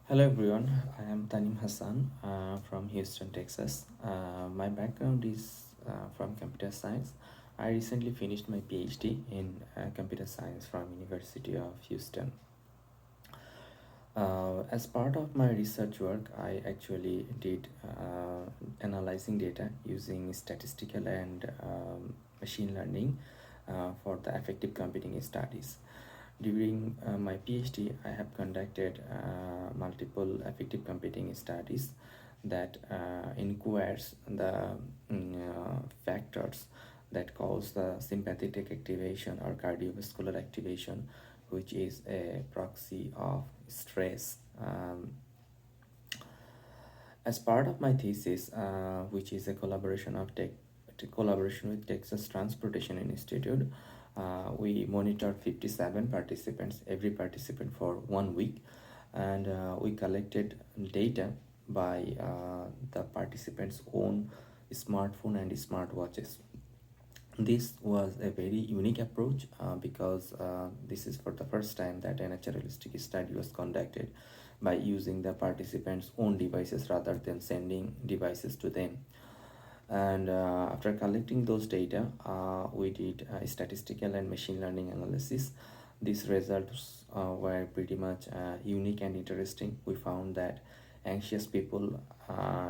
Hello everyone, I am Tanim Hassan from Houston, Texas. My background is from computer science. I recently finished my PhD in computer science from University of Houston. As part of my research work, I actually did analyzing data using statistical and machine learning for the effective computing studies. During my PhD, I have conducted multiple effective computing studies that inquires the factors that cause the sympathetic activation or cardiovascular activation, which is a proxy of stress. As part of my thesis, which is a collaboration with Texas Transportation Institute, we monitored 57 participants, every participant for 1 week, and we collected data by the participants' own smartphone and smartwatches. This was a very unique approach because this is for the first time that a naturalistic study was conducted by using the participants' own devices rather than sending devices to them. And after collecting those data, we did statistical and machine learning analysis. These results were pretty much unique and interesting. We found that anxious people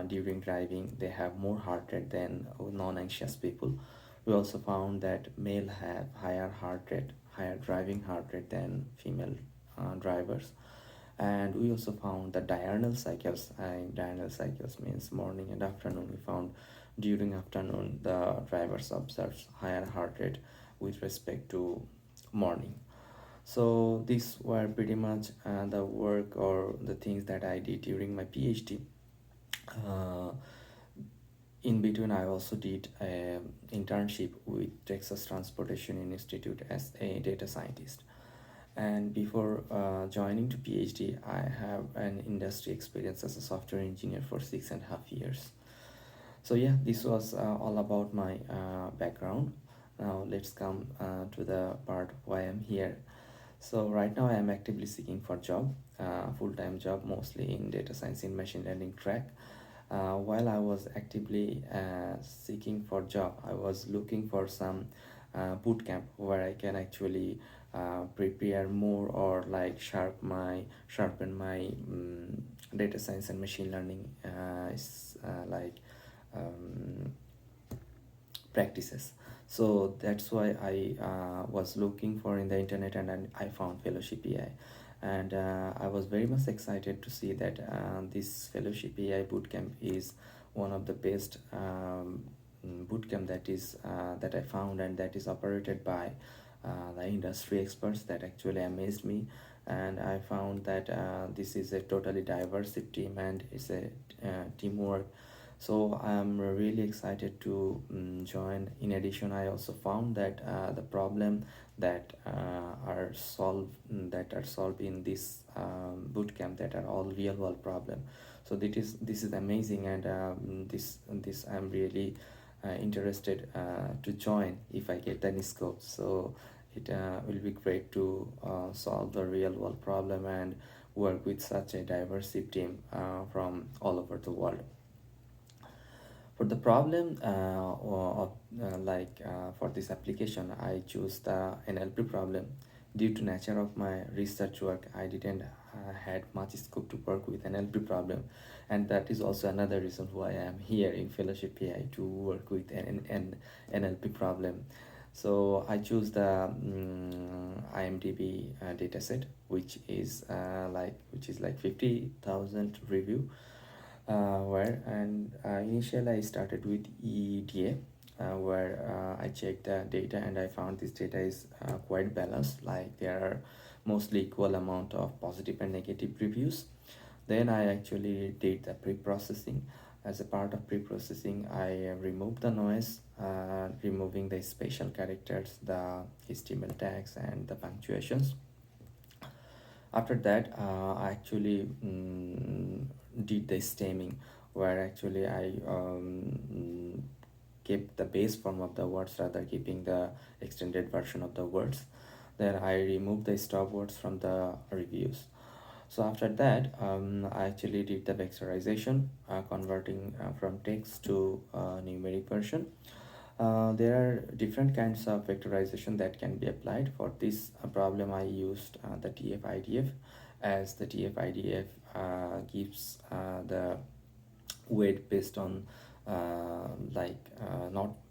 during driving, they have more heart rate than non-anxious people. We also found that male have higher heart rate, higher driving heart rate than female drivers. And we also found that diurnal cycles, and diurnal cycles means morning and afternoon. We found during afternoon the drivers observes higher heart rate with respect to morning. So these were pretty much the work or the things that I did during my PhD. Uh, in between, I also did an internship with Texas Transportation Institute as a data scientist. And before joining to PhD, I have an industry experience as a software engineer for 6.5 years. So yeah, this was all about my background. Now let's come to the part why I'm here. So right now I am actively seeking for job, full-time job, mostly in data science in machine learning track. While I was actively seeking for job, I was looking for some boot camp where I can actually prepare more or like sharpen my data science and machine learning um, practices. So that's why I was looking for in the internet, and then I found Fellowship.AI, and I was very much excited to see that this Fellowship.AI bootcamp is one of the best bootcamp that I found, and that is operated by the industry experts. That actually amazed me, and I found that this is a totally diverse team, and it's a teamwork. So I'm really excited to join. In addition, I also found that the problem that are solved in this bootcamp, that are all real world problem. So this is amazing, and this I'm really interested to join if I get any scope. So it will be great to solve the real world problem and work with such a diverse team from all over the world. For the problem for this application, I choose the NLP problem. Due to nature of my research work, I didn't had much scope to work with NLP problem, and that is also another reason why I am here in Fellowship AI to work with an NLP problem. So I choose the IMDb dataset, which is like 50,000 review, where and initially I started with EDA, where I checked the data and I found this data is quite balanced, like there are mostly equal amount of positive and negative reviews. Then I actually did the pre-processing. As a part of pre-processing, I removed the noise, removing the special characters, the HTML tags and the punctuations. After that, I actually did the stemming, where actually I kept the base form of the words rather keeping the extended version of the words. Then I removed the stop words from the reviews. So after that, I actually did the vectorization, converting from text to numeric version. There are different kinds of vectorization that can be applied. For this problem, I used the TF-IDF, as the TF-IDF gives the weight based on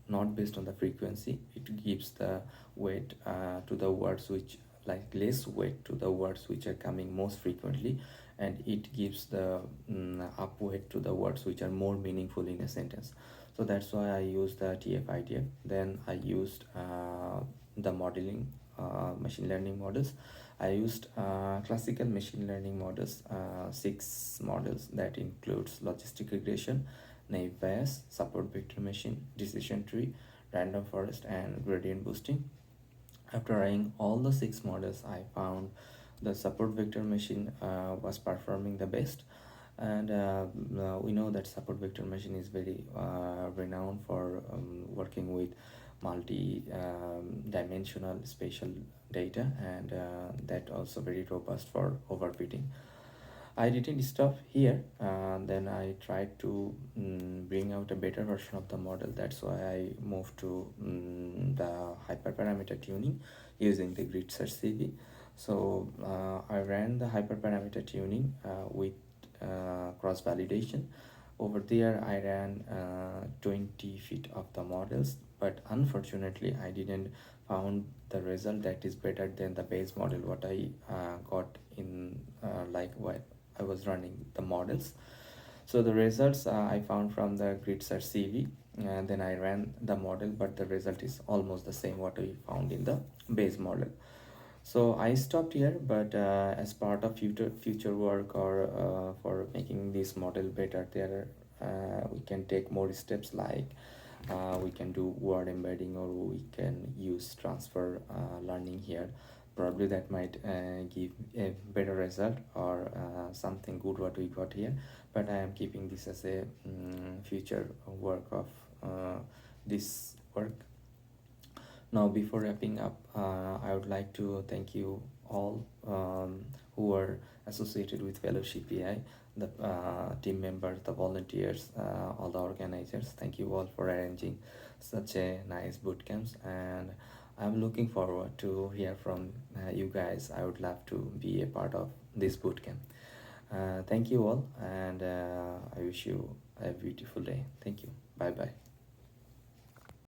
not based on the frequency. It gives the weight to the words which, like, less weight to the words which are coming most frequently, and it gives the up weight to the words which are more meaningful in a sentence. So that's why I used the TF-IDF. Then I used the modeling machine learning models. I used classical machine learning models, 6 models that includes logistic regression, naive Bayes, support vector machine, decision tree, random forest, and gradient boosting. After running all the 6 models, I found the support vector machine was performing the best. And we know that support vector machine is very renowned for working with multi-dimensional spatial data, and that also very robust for overfitting. I didn't stop here. Then I tried to bring out a better version of the model. That's why I moved to the hyperparameter tuning using the grid search CV. So I ran the hyperparameter tuning with cross validation. Over there, I ran 20 feet of the models, but unfortunately, I didn't found the result that is better than the base model what I got in like what I was running the models. So the results I found from the grid search CV, and then I ran the model, but the result is almost the same what we found in the base model. So I stopped here, but as part of future work, or for making this model better, there we can take more steps, like we can do word embedding, or we can use transfer learning here. Probably that might give a better result, or something good what we got here. But I am keeping this as a future work of this work. Now, before wrapping up, I would like to thank you all who are associated with Fellowship.AI, the team members, the volunteers, all the organizers. Thank you all for arranging such a nice boot camps, and I'm looking forward to hear from you guys. I would love to be a part of this boot camp. Thank you all, and I wish you a beautiful day. Thank you. Bye bye.